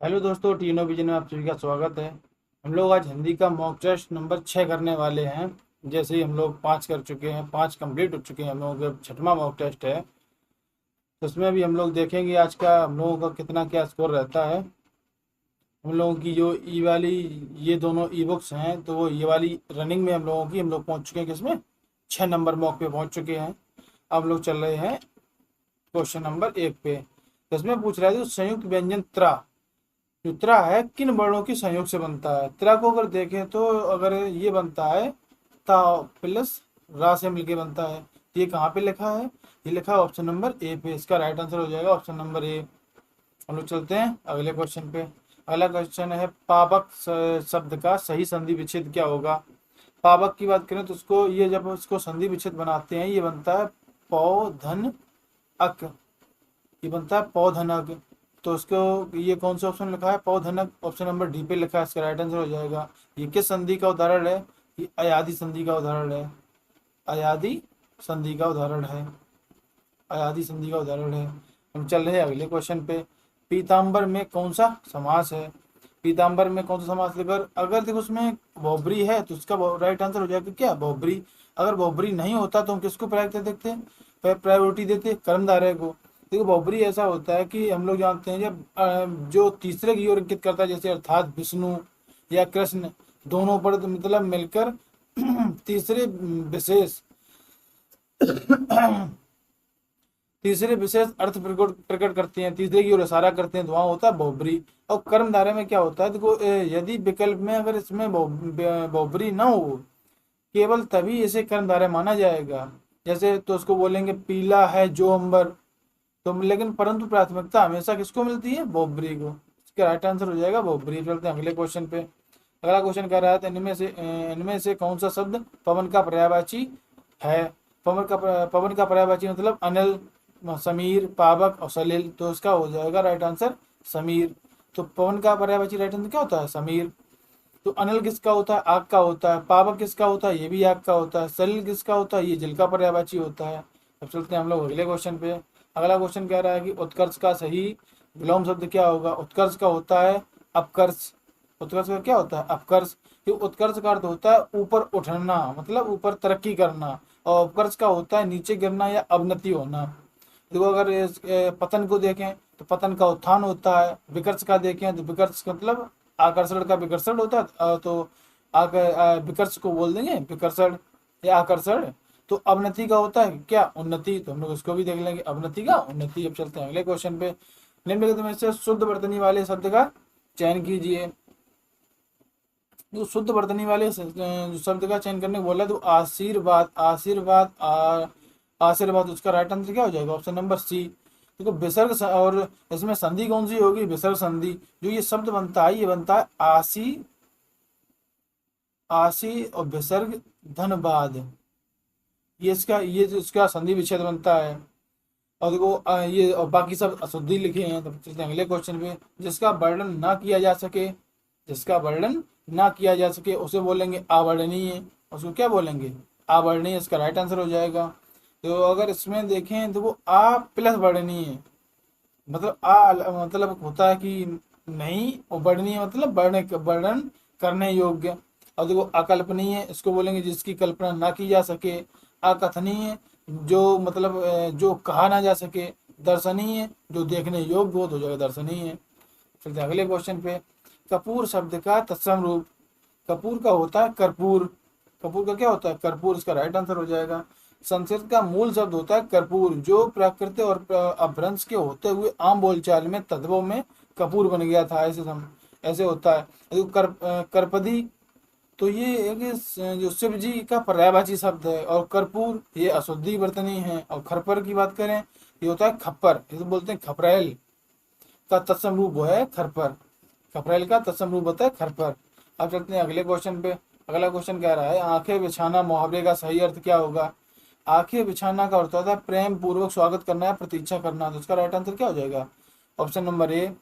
Hello दोस्तों, टीनो vision में आप सभी का स्वागत है। हम लोग आज हिंदी का मॉक टेस्ट नंबर 6 करने वाले हैं। जैसे ही हम लोग 5 कर चुके हैं, 5 कंप्लीट हो चुके हैं, हम लोगों का छठवां मॉक टेस्ट है। तो उसमें भी हम लोग देखेंगे आज का हम लोगों का कितना क्या स्कोर रहता है। हम लोगों की जो ई वाली, ये दोनों ई बुक्स हैं, तो वो ये वाली रनिंग में हम लोग पहुंच चुके हैं किसमें, 6 नंबर मॉक पे पहुंच चुके हैं। अब लोग चल रहे हैं क्वेश्चन नंबर 1 पे। तो इसमें पूछ रहा है जो संयुक्त व्यंजन त्रा, जो त्रा है किन वर्णों के संयोग से बनता है। त्रा को अगर देखें तो अगर ये बनता है ता प्लस रा से मिलके बनता है। तो ये कहाँ पे लिखा है, ये लिखा है ऑप्शन नंबर ए पे। इसका राइट आंसर हो जाएगा ऑप्शन नंबर ए। हम लोग चलते हैं अगले क्वेश्चन पे। अगला क्वेश्चन है पावक शब्द का सही संधि विच्छेद क्या होगा। पावक की बात करें तो उसको, ये जब उसको संधि विच्छेद बनाते हैं, ये बनता है पौ धन अक, ये बनता है पौधनक। तो उसको ये कौन सा ऑप्शन लिखा है, पौधनक, ऑप्शन नंबर डी पे लिखा है। इसका राइट आंसर हो जाएगा। ये किस संधि का उदाहरण है, ये अयादी संधि का उदाहरण है। अयादी संधि का उदाहरण है, अयादी संधि का उदाहरण है। हम चल रहे हैं अगले क्वेश्चन पे। पीताम्बर में कौन सा समास है। पीताम्बर में कौन सा समास लेकर, अगर देखो उसमें बहुब्री है तो उसका राइट आंसर हो जाएगा क्या, बहुब्री। अगर बहुब्री नहीं होता तो हम किसको प्रायोरिटी देखते हैं, प्रायोरिटी देते कर्मधारय को। देखो बहुब्री ऐसा होता है कि हम लोग जानते हैं जब जो तीसरे की ओर इंगित करता है, जैसे अर्थात विष्णु या कृष्ण, दोनों पर तो मतलब मिलकर तीसरे विशेष तीसरे विशेष अर्थ प्रकट प्रकट करते हैं, तीसरे की ओर इशारा करते हैं, तो वहाँ होता है बहुब्री। और कर्म धारय में क्या होता है, देखो यदि विकल्प में अगर इसमें बहुब्री ना हो, केवल तभी इसे कर्म धारय माना जाएगा। जैसे तो उसको बोलेंगे पीला है जो अंबर, तो लेकिन परंतु प्राथमिकता हमेशा किसको मिलती है, बहुब्री को। इसका राइट आंसर हो जाएगा बहुब्री। चलते हैं अगले क्वेश्चन पे। अगला क्वेश्चन कह रहा है इनमें से कौन सा शब्द पवन का पर्यायवाची है। पवन का पर्यायवाची मतलब अनिल, समीर, पावक और सलिल। तो इसका हो जाएगा राइट आंसर समीर। तो पवन का पर्यायवाची राइट आंसर क्या होता है, समीर। तो अनल किसका होता है, आग का होता है। पावक किसका होता है, ये भी आग का होता है। सलिल किसका होता है, ये जल का पर्यायवाची होता है। अब चलते हैं हम लोग अगले क्वेश्चन पे। अगला क्वेश्चन कह रहा है कि उत्कर्ष का सही विलोम शब्द क्या होगा। उत्कर्ष का होता है अपकर्ष। उत्कर्ष का क्या होता है, अपकर्ष। ये उत्कर्ष का अर्थ होता है ऊपर उठना, मतलब ऊपर तरक्की करना। और अपकर्ष का होता है नीचे गिरना या अवनति होना। देखो अगर पतन को देखें तो पतन का उत्थान होता है। विकर्ष का देखें तो विकर्ष का मतलब आकर्षण का विकर्षण होता है। तो विकर्ष को बोल देंगे विकर्षण या आकर्षण। तो अवनति का होता है क्या, उन्नति। तो हम लोग इसको भी देख लेंगे, अवनति का उन्नति। अब चलते हैं अगले क्वेश्चन पे। निम्नलिखित में से शुद्ध वर्तनी वाले शब्द का चयन कीजिए। जो शुद्ध वर्तनी वाले शब्द का चयन करने को बोला, तो आशीर्वाद, आशीर्वाद, आशीर्वाद। उसका राइट आंसर क्या हो जाएगा, ऑप्शन नंबर सी। देखो विसर्ग और इसमें संधि कौन सी होगी, विसर्ग संधि। जो ये शब्द बनता है, ये बनता है आशी, आशी और विसर्ग धनबाद। ये जो इसका संधि विच्छेद बनता है। और देखो ये और बाकी सब अशुद्धि लिखे हैं। तो चलते हैं अगले क्वेश्चन पे। जिसका वर्णन ना किया जा सके, जिसका वर्णन ना किया जा सके उसे बोलेंगे अवर्णनीय। उसको क्या बोलेंगे, अवर्णनीय। इसका राइट आंसर हो जाएगा। तो अगर इसमें देखें तो वो आ प्लस वर्णनीय, मतलब मतलब होता है कि नहीं, और वर्णनीय मतलब वर्णन करने योग्य। और देखो अकल्पनीय, इसको बोलेंगे जिसकी कल्पना ना की जा सके। अकथनीय, जो मतलब जो कहा ना जा सके। दर्शनीय, जो देखने योग्य हो, तो जो दर्शनीय। चलते अगले क्वेश्चन पे। कपूर शब्द का तत्सम रूप। कपूर का होता है कर्पूर। कपूर का क्या होता है, कर्पूर। इसका राइट आंसर हो जाएगा। संस्कृत का मूल शब्द होता है कर्पूर, जो प्राकृत और अपभ्रंश के होते हुए आम बोलचाल में तत्वों में कपूर बन गया था। ऐसे होता है। कर्पदी, तो ये एक जो शिव जी का पर्यायवाची शब्द है। और कर्पूर ये अशुद्धि वर्तनी है। और खरपर की बात करें, ये होता है खप्पर, ये तो बोलते हैं खपरेल का तत्सम रूप वो है खरपर। खपरेल का तत्सम रूप होता है खरपर। अब चलते हैं अगले क्वेश्चन पे। अगला क्वेश्चन कह रहा है आंखें बिछाना मुहावरे का सही अर्थ क्या होगा। आंखें बिछाना का अर्थ होता है प्रेम पूर्वक स्वागत करना है, प्रतीक्षा करना। तो इसका राइट आंसर क्या हो जाएगा, ऑप्शन नंबर ए।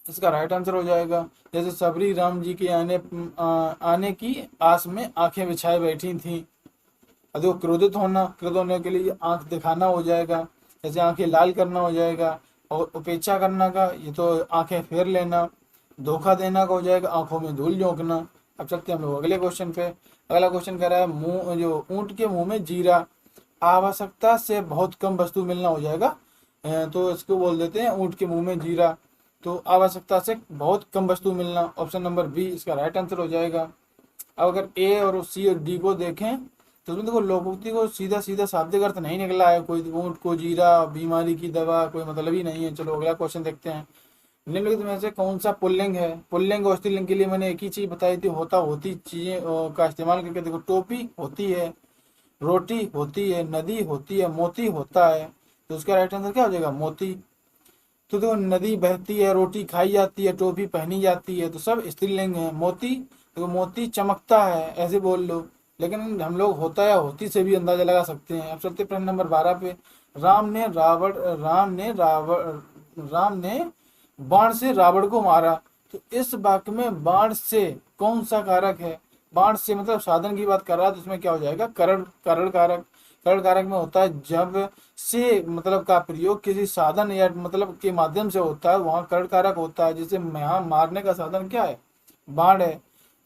इसका राइट आंसर हो जाएगा। जैसे सबरी राम जी के आने की आस में आंखें बिछाए बैठी थी। और देखो क्रोधित होना, क्रोध होने के लिए आंख दिखाना हो जाएगा। जैसे आंखें लाल करना हो जाएगा। और उपेक्षा करना का, ये तो आंखें फेर लेना। धोखा देना का हो जाएगा आंखों में धूल झोंकना। अब चलते हैं हम लोग अगले क्वेश्चन पे। अगला क्वेश्चन कह रहा है मुंह, जो ऊंट के मुंह में जीरा, आवश्यकता से बहुत कम वस्तु मिलना हो जाएगा। तो इसको बोल देते हैं ऊंट के मुंह में जीरा, तो आवश्यकता से बहुत कम वस्तु मिलना, ऑप्शन नंबर बी इसका राइट आंसर हो जाएगा। अब अगर ए और सी और डी को देखें तो उसमें देखो लोकोक्ति को सीधा सीधा शाब्दिक अर्थ नहीं निकला है, कोई ऊंट को जीरा, बीमारी की दवा, कोई मतलब ही नहीं है। चलो अगला क्वेश्चन देखते हैं। निम्नलिखित में से कौन सा पुल्लिंग है? पुल्लिंग और स्त्रीलिंग के लिए मैंने एक ही चीज बताई थी, होता होती चीजें का इस्तेमाल करके। देखो टोपी होती है, रोटी होती है, नदी होती है, मोती होता है, तो उसका राइट आंसर क्या हो जाएगा? मोती। तो देखो नदी बहती है, रोटी खाई जाती है, टोपी पहनी जाती है, तो सब स्त्रीलिंग है। मोती, देखो मोती चमकता है, ऐसे बोल लो, लेकिन हम लोग होता या होती से भी अंदाजा लगा सकते हैं। अब चलते प्रश्न नंबर 12 पे। राम ने बाण से रावण को मारा, तो इस वाक्य में बाण से कौन सा कारक है? बाण से मतलब साधन की बात कर रहा है, तो उसमें क्या हो जाएगा? करण, करण कारक। करण कारक में होता है जब से मतलब का प्रयोग किसी साधन या मतलब के माध्यम से होता है, वहां करण कारक होता है। जैसे यहाँ मारने का साधन क्या है? बाण है।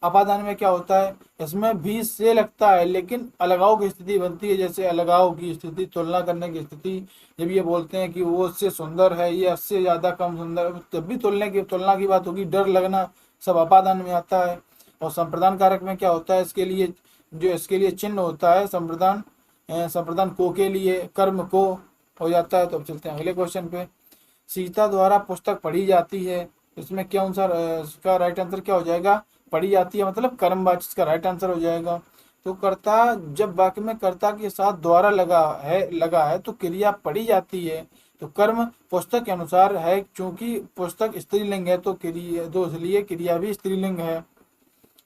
अपादान में क्या होता है? इसमें भी से लगता है, लेकिन अलगाव की स्थिति बनती है। जैसे अलगाव की स्थिति, तुलना करने की स्थिति, जब ये बोलते हैं कि वो उससे सुंदर है, ये उससे ज्यादा कम सुंदर, जब भी तुलना की बात होगी, डर लगना, सब अपादान में आता है। और संप्रदान कारक में क्या होता है? इसके लिए चिन्ह होता है संप्रदान, संप्रदान को के लिए, कर्म को हो जाता है। तो अब चलते हैं अगले क्वेश्चन पे। सीता द्वारा पुस्तक पढ़ी जाती है, इसमें क्या आंसर, इसका राइट आंसर क्या हो जाएगा? पढ़ी जाती है मतलब कर्मवाची, इसका राइट आंसर हो जाएगा। तो कर्ता, जब वाक्य में कर्ता के साथ द्वारा लगा है तो क्रिया पढ़ी जाती है। तो कर्म पुस्तक के अनुसार है, क्योंकि पुस्तक स्त्रीलिंग है, तो क्रिया, तो इसलिए क्रिया भी स्त्रीलिंग है।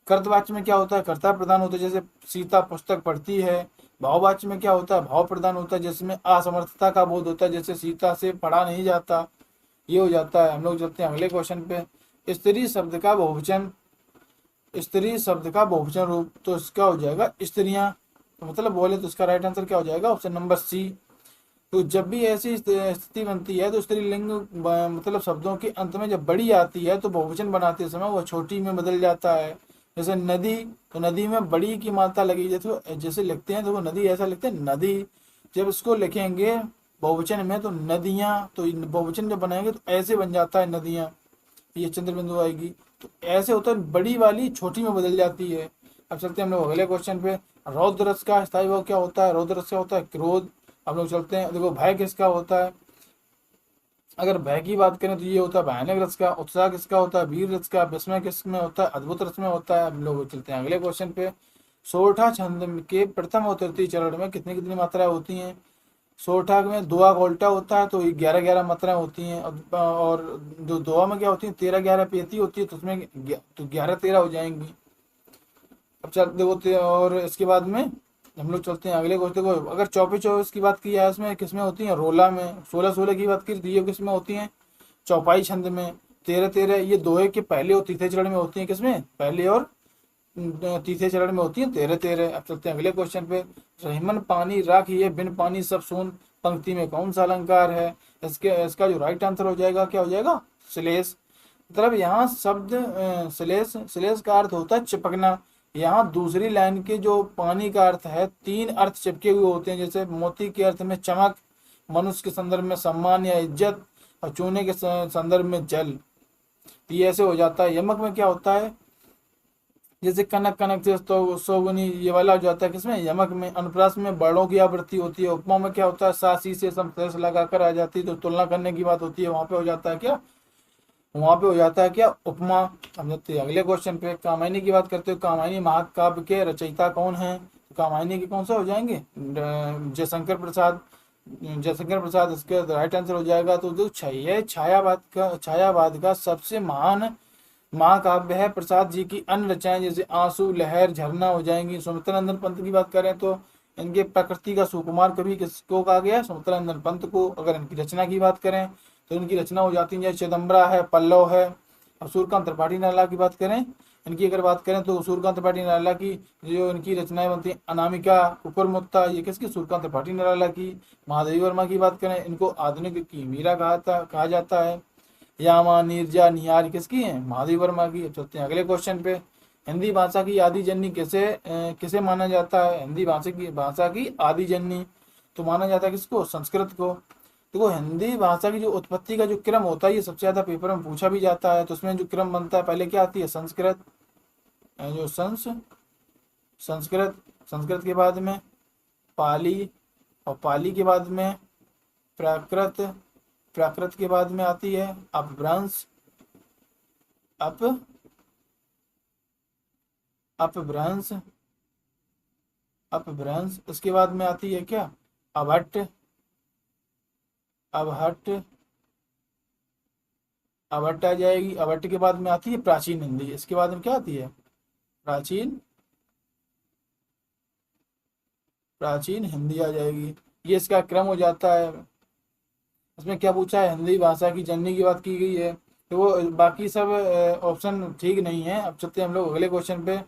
कर्तवाच्य में क्या होता है? कर्ता प्रधान होता है, जैसे सीता पुस्तक पढ़ती है। भाववाच्य में क्या होता है? भाव प्रधान होता है, जिसमें असमर्थता का बोध होता है, जैसे सीता से पढ़ा नहीं जाता, ये हो जाता है। हम लोग चलते हैं अगले क्वेश्चन पे। स्त्री शब्द का बहुवचन, स्त्री शब्द का बहुवचन रूप, तो इसका हो जाएगा स्त्रियां। तो मतलब बोले तो इसका राइट आंसर क्या हो जाएगा? Option number C. तो जब भी ऐसी स्थिति बनती है तो स्त्रीलिंग मतलब शब्दों के अंत में जब बड़ी आती है तो बहुवचन बनाते समय वह छोटी में बदल जाता है। जैसे नदी, तो नदी में बड़ी की मात्रा लगी, जैसे लिखते हैं तो वो नदी, ऐसा लिखते हैं नदी। जब इसको लिखेंगे बहुवचन में तो नदियां, तो बहुवचन जब बनाएंगे तो ऐसे बन जाता है नदियां, ये चंद्र बिंदु आएगी। तो ऐसे होता है, बड़ी वाली छोटी में बदल जाती है। अब चलते हैं हम लोग अगले क्वेश्चन पे। रौद्र रस का स्थायी भाव क्या होता है? रौद्र रस का होता है क्रोध। हम लोग चलते हैं, देखो भय किसका होता है? अगर भय की बात करें तो ये होता है भयानक रस का। उत्साह किसका होता है? वीर रस का। विस्मय किसमें होता है? अद्भुत रस में होता है। हम लोग चलते हैं अगले क्वेश्चन पे। सोरठा छंद के प्रथम और तृतीय चरण में कितनी कितनी मात्राएं होती हैं? सोरठा में दुआ का उल्टा होता है, तो 11-11 मात्राएं होती हैं। और जो दुआ में क्या होती है? 13-11 पेती होती है, तो उसमें तो 11-13 हो जाएंगी। अब चल देखो, और इसके बाद में हम लोग चलते हैं अगले क्वेश्चन को। अगर 24-24 की बात की जाए, इसमें किसमें होती है? रोला में। 16-16 की बात की तो ये किसमें होती है? चौपाई छंद में। 13-13 ये दोहे के पहले और तीसरे चरण में होती है। किसमें? पहले और तीसरे चरण में होती है 13-13। अब चलते हैं अगले क्वेश्चन पे। रहीमन पानी राख ये बिन पानी सब सून, पंक्ति में कौन सा अलंकार है? इसका जो राइट आंसर हो जाएगा क्या हो जाएगा? श्लेष। मतलब यहाँ शब्द श्लेष, श्लेष का अर्थ होता है चिपकना। यहाँ दूसरी लाइन के जो पानी का अर्थ है, 3 अर्थ चिपके हुए होते हैं। जैसे मोती के अर्थ में चमक, मनुष्य के संदर्भ में सम्मान या इज्जत, और चूने के संदर्भ में जल। तो ये ऐसे हो जाता है। यमक में क्या होता है? जैसे कनक, कनक से तो सौगुनी, ये वाला हो जाता है किसमें? यमक में। अनुप्रास में वर्णों की आवृत्ति होती है। उपमा में क्या होता है? सासी से समश्लेष लगाकर आ जाती है, तो तुलना करने की बात होती है, वहां पे हो जाता है क्या? वहां पे हो जाता है क्या? उपमा। हम जाते हैं अगले क्वेश्चन पे। कामायनी की बात करते हो। कामायनी महाकाव्य के रचयिता कौन है? तो कामायनी के कौन सा हो जाएंगे? जयशंकर प्रसाद। जयशंकर प्रसाद इसका राइट आंसर हो जाएगा। तो जो छायावाद का सबसे महान महाकाव्य है प्रसाद जी की अन्य रचनाएं, जैसे आंसू, लहर, झरना हो जाएंगी। सुमित्रानंदन पंत की बात करें तो इनके प्रकृति का सुकुमार कवि किसको कहा गया? सुमित्रानंदन पंत को। अगर इनकी रचना की बात करें तो इनकी रचना हो जाती है जैसे चिदम्बरा है, पल्लव है। और सूर्यकांत त्रिपाठी नाला की बात करें, इनकी अगर बात करें तो सूर्यकांत त्रिपाठी निराला की जो इनकी रचनाएं बनती हैं, अनामिका, कुकुरमुत्ता, ये किसकी? सूर्यकांत त्रिपाठी निराला की। महादेवी वर्मा की बात करें, इनको आधुनिक की मीरा कहा जाता है। यामा, नीरजा, निहार किसकी है? महादेवी वर्मा की। अब चलते हैं अगले क्वेश्चन पे। हिंदी भाषा की आदि जननी किसे माना जाता है? हिंदी भाषा की आदि जननी तो माना जाता है किसको? संस्कृत को। देखो, हिंदी भाषा की जो उत्पत्ति का जो क्रम होता है, ये सबसे ज्यादा पेपर में पूछा भी जाता है। तो उसमें जो क्रम बनता है, पहले क्या आती है? संस्कृत, जो संस्कृत, संस्कृत के बाद में पाली, और पाली के बाद में प्राकृत, प्राकृत के बाद में आती है अपभ्रंश, अप अपभ्रंश, अपभ्रंश। उसके बाद में आती है क्या? अभट्ट, अबहट्ट, अभट्ट आ जाएगी। अभट्ट के बाद में आती है प्राचीन हिंदी। इसके बाद में क्या आती है? प्राचीन, प्राचीन हिंदी आ जाएगी। ये इसका क्रम हो जाता है। इसमें क्या पूछा है? हिंदी भाषा की जननी की बात की गई है, तो वो बाकी सब ऑप्शन ठीक नहीं है। अब चलते हैं हम लोग अगले क्वेश्चन पे।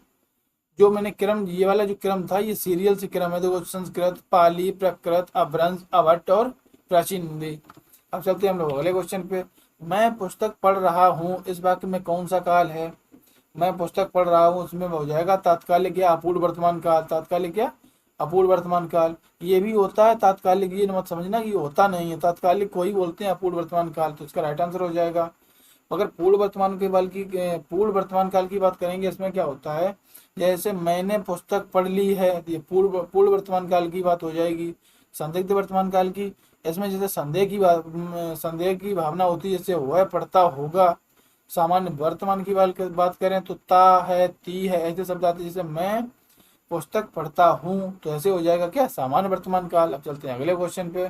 जो मैंने क्रम, ये वाला जो क्रम था, ये सीरियल से क्रम है। देखो, संस्कृत, पाली, प्राकृत, अपभ्रंश, अभट्ट और प्राचीन हिंदी। अब चलते हैं हम लोग अगले क्वेश्चन पे। मैं पुस्तक पढ़ रहा हूँ, इस वाक्य में कौन सा काल है? मैं पुस्तक पढ़ रहा हूँ, उसमें हो जाएगा तात्कालिक या अपूर्ण वर्तमान काल। तात्कालिक या अपूर्ण वर्तमान काल। ये भी होता है तात्कालिक, ये मत समझना कि ये होता नहीं है। तात्कालिक को ही बोलते हैं अपूर्ण वर्तमान काल। तो इसका राइट आंसर हो जाएगा। अगर पूर्ण वर्तमान काल की बात करेंगे, इसमें क्या होता है? जैसे मैंने पुस्तक पढ़ ली है, तो ये पूर्ण वर्तमान काल की बात हो जाएगी। संदिग्ध वर्तमान काल की, इसमें जैसे संदेह की भावना होती है, जैसे वह पढ़ता होगा। सामान्य वर्तमान की बात करें तो ता है, ती है, ऐसे शब्द आते हैं। जैसे मैं पुस्तक पढ़ता हूँ, तो ऐसे हो जाएगा क्या? सामान्य वर्तमान काल। अब चलते हैं अगले क्वेश्चन पे।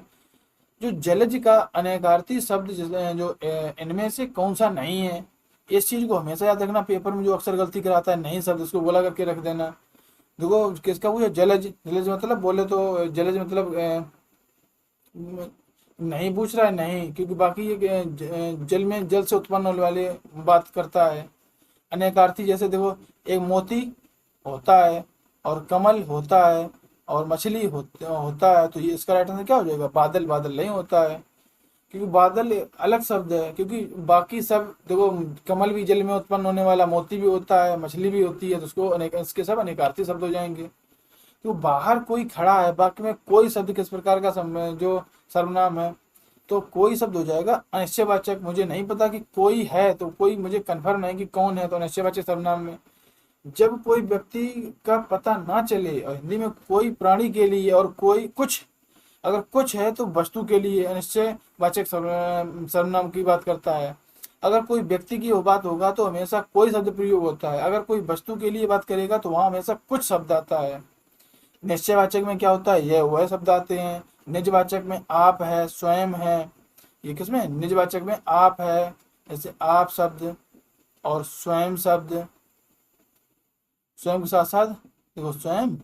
जो जलज का अनेकार्थी शब्द जो इनमें से कौन सा नहीं है? इस चीज को हमेशा याद रखना। पेपर में जो अक्सर गलती कराता है नहीं शब्द, इसको बोला करके रख देना। देखो, किसका वो है? जलज। जलज मतलब बोले तो जलज मतलब नहीं पूछ रहा है, नहीं, क्योंकि बाकी ये जल में, जल से उत्पन्न होने वाले बात करता है। अनेकार्थी, जैसे देखो, एक मोती होता है, और कमल होता है, और मछली होता है। तो ये इसका राइट आंसर क्या हो जाएगा? बादल। बादल नहीं होता है, क्योंकि बादल अलग शब्द है। क्योंकि बाकी सब देखो, कमल भी जल में उत्पन्न होने वाला, मोती भी होता है, मछली भी होती है, तो उसको इसके सब अनेकार्थी शब्द हो जाएंगे। तो बाहर कोई खड़ा है, बाकी में कोई शब्द किस प्रकार का जो सर्वनाम है? तो कोई शब्द हो जाएगा अनिश्चयवाचक। मुझे नहीं पता कि कोई है, तो कोई मुझे कन्फर्म है कि कौन है, तो अनिश्चयवाचक सर्वनाम में जब कोई व्यक्ति का पता ना चले, और हिंदी में कोई प्राणी के लिए, और कोई कुछ, अगर कुछ है तो वस्तु के लिए अनिश्चयवाचक सर्वनाम की बात करता है। अगर कोई व्यक्ति की वो बात होगा तो हमेशा कोई शब्द प्रयोग होता है। अगर कोई वस्तु के लिए बात करेगा तो वहां हमेशा कुछ शब्द आता है। निश्चयवाचक में क्या होता है? यह वह शब्द आते हैं। निजवाचक में आप है, स्वयं है। ये किसमें? निजवाचक में आप है, जैसे आप शब्द और स्वयं शब्द। स्वयं के साथ साथ देखो, स्वयं,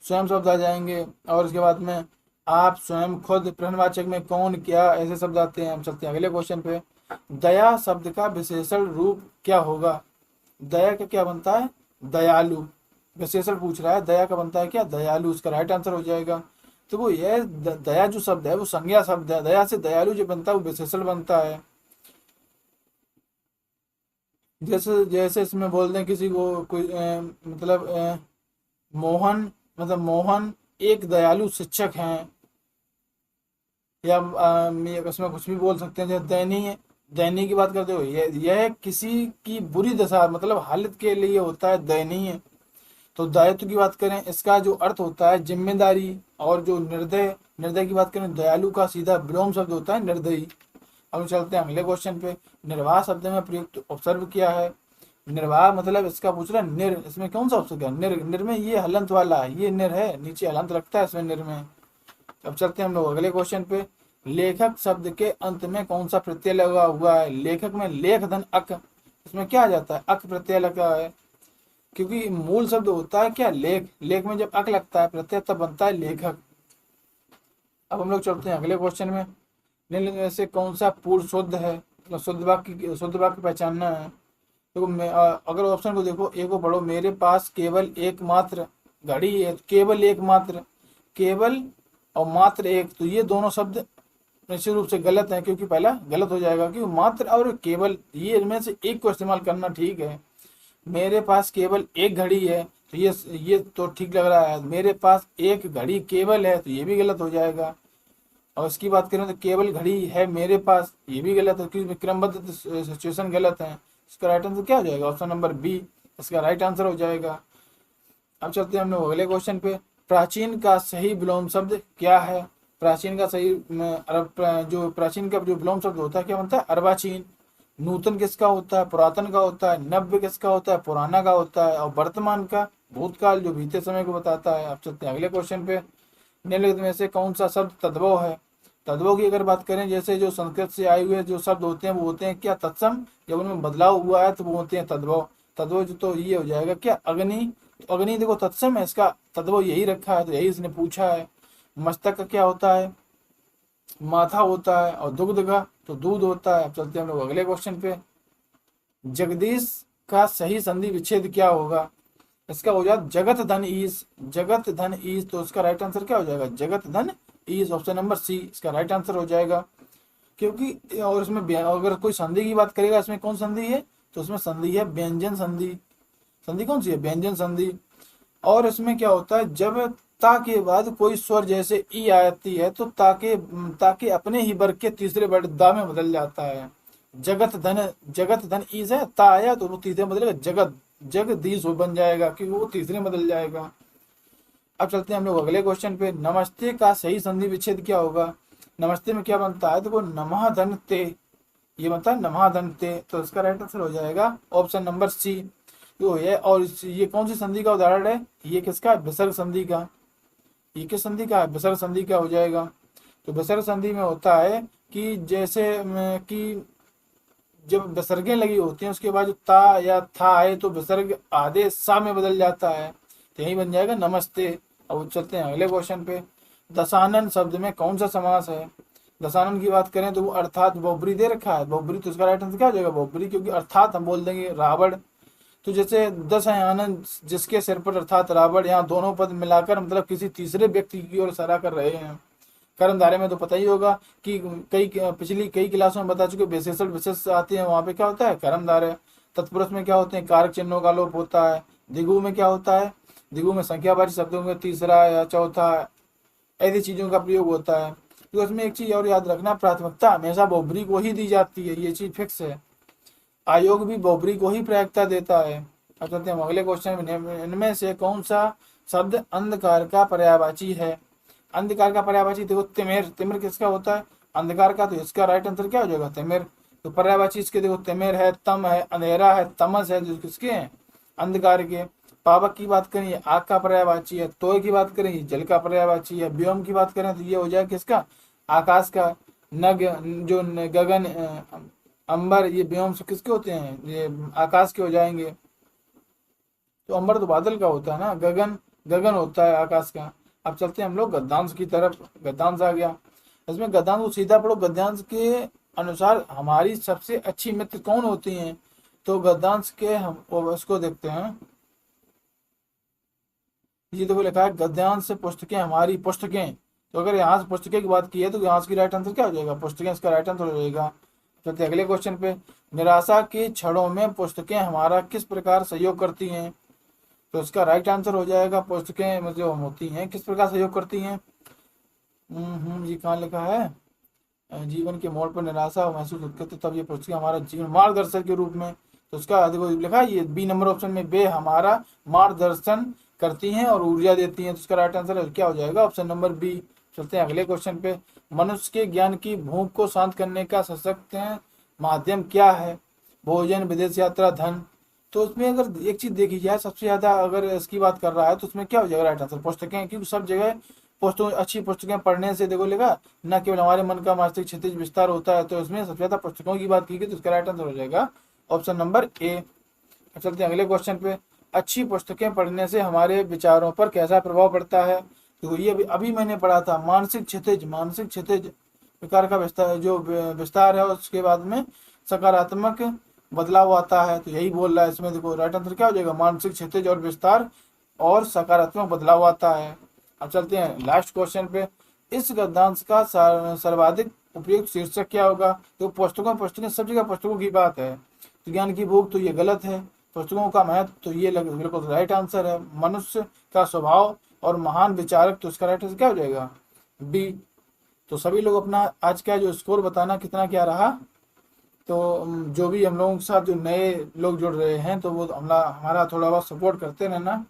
स्वयं शब्द आ जाएंगे। और इसके बाद में आप, स्वयं, खुद। प्रश्नवाचक में कौन, क्या, ऐसे शब्द आते हैं। हम चलते हैं अगले क्वेश्चन पे। दया शब्द का विशेषण रूप क्या होगा? दया का क्या बनता है? दयालु। विशेषण पूछ रहा है, दया का बनता है क्या? दयालु। उसका राइट आंसर हो जाएगा। तो वो यह दया जो शब्द है वो संज्ञा शब्द है। दया से दयालु जो बनता है वो विशेषण बनता है। जैसे जैसे इसमें बोल दें किसी को, कोई मतलब मोहन, मतलब मोहन एक दयालु शिक्षक हैं। या उसमें कुछ भी बोल सकते हैं। जैसे दयनीय, दयनीय की बात करते हो, यह किसी की बुरी दशा, मतलब हालत के लिए होता है दयनीय। तो दायित्व की बात करें, इसका जो अर्थ होता है जिम्मेदारी। और जो निर्दय, निर्दय की बात करें, दयालु का सीधा विलोम शब्द होता है निर्दयी। अब चलते हैं अगले क्वेश्चन पे। निर्वाह शब्द में प्रयुक्त ऑब्जर्व किया है। निर्वाह मतलब इसका पूछ रहा है निर, इसमें कौन सा ऑप्शन है? निर। निर में ये हलंत वाला, ये निर है, नीचे हलंत लगता है इसमें निर में। अब चलते हैं हम लोग अगले क्वेश्चन पे। लेखक शब्द के अंत में कौन सा प्रत्यय लगा हुआ है? लेखक में लेख धन अक, इसमें क्या आ जाता है? अक प्रत्यय लगा है। क्योंकि मूल शब्द होता है क्या? लेख। लेख में जब अक लगता है प्रत्यय, तब बनता है लेखक। अब हम लोग चलते हैं अगले क्वेश्चन में। निम्न में से कौन सा पूर्ण शुद्ध है? शुद्ध वाक्य पहचानना है। देखो अगर ऑप्शन को देखो, ए को पढ़ो, मेरे पास केवल एकमात्र घड़ी है। केवल एकमात्र, केवल और मात्र एक, तो ये दोनों शब्द निश्चित रूप से गलत है, क्योंकि पहला गलत हो जाएगा, क्योंकि मात्र और केवल ये इनमें से एक को इस्तेमाल करना ठीक है। मेरे पास केवल एक घड़ी है, तो ये तो ठीक लग रहा है। मेरे पास एक घड़ी केवल है, तो ये भी गलत हो जाएगा। और इसकी बात करें तो केवल घड़ी है मेरे पास, ये भी गलत है, क्योंकि क्रमबद्ध सिचुएशन गलत है। इसका राइट आंसर क्या हो जाएगा? ऑप्शन नंबर बी इसका राइट आंसर हो जाएगा। अब चलते हैं हम लोग अगले क्वेश्चन पे। प्राचीन का सही विलोम शब्द क्या है? प्राचीन का सही जो प्राचीन का जो विलोम शब्द होता है क्या बनता है? अर्वाचीन। नूतन किसका होता है? पुरातन का होता है। नव्य किसका होता है? पुराना का होता है। और वर्तमान का भूतकाल, जो बीते समय को बताता है। अब चलते हैं अगले क्वेश्चन पे। निम्नलिखित में से कौन सा शब्द तद्भव है? तद्भव की अगर बात करें, जैसे जो संस्कृत से आए हुए जो शब्द होते हैं वो होते हैं क्या? तत्सम। जब उनमें बदलाव हुआ है तो वो होते हैं तद्भव। तद्भव जो तो ये हो जाएगा क्या? अग्नि। तो अग्नि देखो तत्सम है, इसका तद्भव यही रखा है, तो यही इसने पूछा है। मस्तक का क्या होता है? माथा होता है। और दुग्ध का तो दूध होता है। अब चलते हैं हम लोग अगले क्वेश्चन पे। जगदीश का सही संधि विच्छेद क्या होगा? इसका हो जाएगा जगत धन ईश। जगत धन ईश, तो इसका राइट आंसर क्या हो जाएगा? जगत धन ईश। ऑप्शन नंबर सी इसका राइट आंसर हो जाएगा। क्योंकि और इसमें अगर कोई संधि की बात करेगा, इसमें कौन संधि है? तो इसमें संधि है व्यंजन संधि। संधि कौन सी है? व्यंजन संधि। और इसमें क्या होता है, जब ता के बाद कोई स्वर जैसे ई आती है, तो ताके अपने ही वर्ग के तीसरे वर्ग दा में बदल जाता है। जगत धन ईज है, ता आया तो वो तीसरे में बदलेगा, जगदीश वो बन जाएगा, क्योंकि वो तीसरे में बदल जाएगा। अब चलते हैं हम लोग अगले क्वेश्चन पे। नमस्ते का सही संधि विच्छेद क्या होगा? नमस्ते में क्या बनता है? तो वो नमः धन ते, ये बनता है नमः धन ते। तो इसका राइट आंसर हो जाएगा ऑप्शन नंबर सी। तो ये और ये कौन सी संधि का उदाहरण है? ये किसका? विसर्ग संधि का। ये किस संधि का है? विसर्ग संधि का हो जाएगा। तो विसर्ग संधि में होता है कि जैसे कि जब विसर्गें लगी होती हैं, उसके बाद जो ता या था है, तो विसर्ग आदेश सा में बदल जाता है, तो यही बन जाएगा नमस्ते। अब चलते हैं अगले क्वेश्चन पे। दशानन शब्द में कौन सा समास है? दशानन की बात करें तो वो अर्थात बहुब्री दे रखा है। बहुब्री, तो इसका राइट आंसर क्या हो जाएगा? बहुब्री, क्योंकि अर्थात हम बोल देंगे रावण। तो जैसे दस है आनंद जिसके सिर पर, अर्थात रावण, यहाँ दोनों पद मिलाकर मतलब किसी तीसरे व्यक्ति की ओर इशारा कर रहे हैं। कर्मधारय में तो पता ही होगा कि पिछली कई क्लासों में बता चुके, विशेषण विशेष आते हैं, वहां पे क्या होता है? कर्मधारय। तत्पुरुष में क्या होते हैं? कारक चिन्हों का लोप होता है। दिगु में क्या होता है? दिगु में संख्यावाची शब्दों में तीसरा या चौथा, ऐसी चीजों का प्रयोग होता है। तो इसमें एक चीज और याद रखना, प्राथमिकता हमेशा बहुब्री को ही दी जाती है, ये चीज फिक्स है। आयोग भी बहुब्री को ही प्राथमिकता देता है। अब चलते हैं हम अगले क्वेश्चन में। इनमें से कौन सा शब्द अंधकार का पर्यायवाची है? अंधकार का पर्यायवाची देखो तिमिर। तिमिर किसका होता है? अंधकार का। तो इसका राइट आंसर क्या हो जाएगा? तिमिर। तो पर्यायवाची इसके देखो तिमिर है, तम है, अंधेरा है, तमस है, जो किसके हैं? अंधकार के। पावक की बात करें ये आग का पर्यायवाची है। तोय की बात करें ये जल का पर्यायवाची है। व्योम की बात करें तो ये हो जाएगा किसका? आकाश का। नग जो गगन अंबर, ये व्योम से किसके होते हैं? ये आकाश के हो जाएंगे। तो अंबर तो बादल का होता है ना, गगन गगन होता है आकाश का। अब चलते हैं हम लोग गद्यांश की तरफ। गद्यांश आ गया। इसमें गद्यांश को सीधा पढ़ो। गद्यांश के अनुसार हमारी सबसे अच्छी मित्र कौन होती हैं? तो गद्यांश के हम उसको देखते हैं। ये देखो लिखा है गद्यांश से पुस्तकें हमारी पुस्तकें। तो अगर यहाँ से पुस्तकें की बात की है, तो यहाँ की राइट आंसर क्या हो जाएगा? पुस्तकें इसका राइट आंसर हो जाएगा। चलते अगले क्वेश्चन पे। निराशा की क्षणों में पुस्तकें हमारा किस प्रकार सहयोग करती हैं? तो इसका राइट आंसर हो जाएगा पुस्तकें मतलब होती हैं किस प्रकार सहयोग करती हैं। ये कहाँ लिखा है? जीवन के मोड़ पर निराशा महसूस करते तब ये पुस्तकें हमारा जीवन मार्गदर्शक के रूप में। तो उसका देखो लिखा है ये बी नंबर ऑप्शन में, वे हमारा मार्गदर्शन करती हैं और ऊर्जा देती हैं। तो इसका राइट आंसर क्या हो जाएगा? Option number B. चलते हैं अगले क्वेश्चन पे। मनुष्य के ज्ञान की भूख को शांत करने का सशक्त माध्यम क्या है? भोजन, विदेश यात्रा, धन। तो उसमें अगर एक चीज देखी जाए, सबसे ज्यादा अगर इसकी बात कर रहा है तो उसमें क्या हो जाएगा राइट आंसर? पुस्तकें, क्योंकि सब जगह पुस्तकों अच्छी पुस्तकें पढ़ने से देखो लेगा न केवल हमारे मन का मानसिक क्षितिज विस्तार होता है, तो इसमें सबसे ज्यादा पुस्तकों की बात की गई, तो इसका राइट आंसर हो जाएगा ऑप्शन नंबर ए। चलते हैं अगले क्वेश्चन पे। अच्छी पुस्तकें पढ़ने से हमारे विचारों पर कैसा प्रभाव पड़ता है? तो ये अभी मैंने पढ़ा था, मानसिक क्षितिज प्रकार का विस्तार जो विस्तार है, उसके बाद में सकारात्मक बदलाव आता है। तो यही बोल रहा है इसमें, देखो राइट आंसर क्या हो जाएगा, मानसिक क्षितिज और विस्तार और सकारात्मक बदलाव आता है। अब चलते हैं लास्ट क्वेश्चन पे। इस गद्यांश का सर्वाधिक उपयुक्त शीर्षक क्या होगा? तो पुस्तकें सब जगह पुस्तकों की बात है। तो ज्ञान की भूख, तो ये गलत है। पुस्तकों का महत्व, तो ये बिल्कुल राइट आंसर है। मनुष्य का स्वभाव और महान विचारक, तो इसका राइट आंसर क्या हो जाएगा, बी। तो सभी लोग अपना आज का जो स्कोर बताना कितना क्या रहा। तो जो भी हम लोगों के साथ जो नए लोग जुड़ रहे हैं, तो वो हमारा थोड़ा बहुत सपोर्ट करते रहना।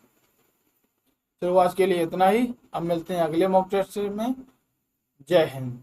चलो आज के लिए इतना ही, अब मिलते हैं अगले मॉक टेस्ट में। जय हिंद।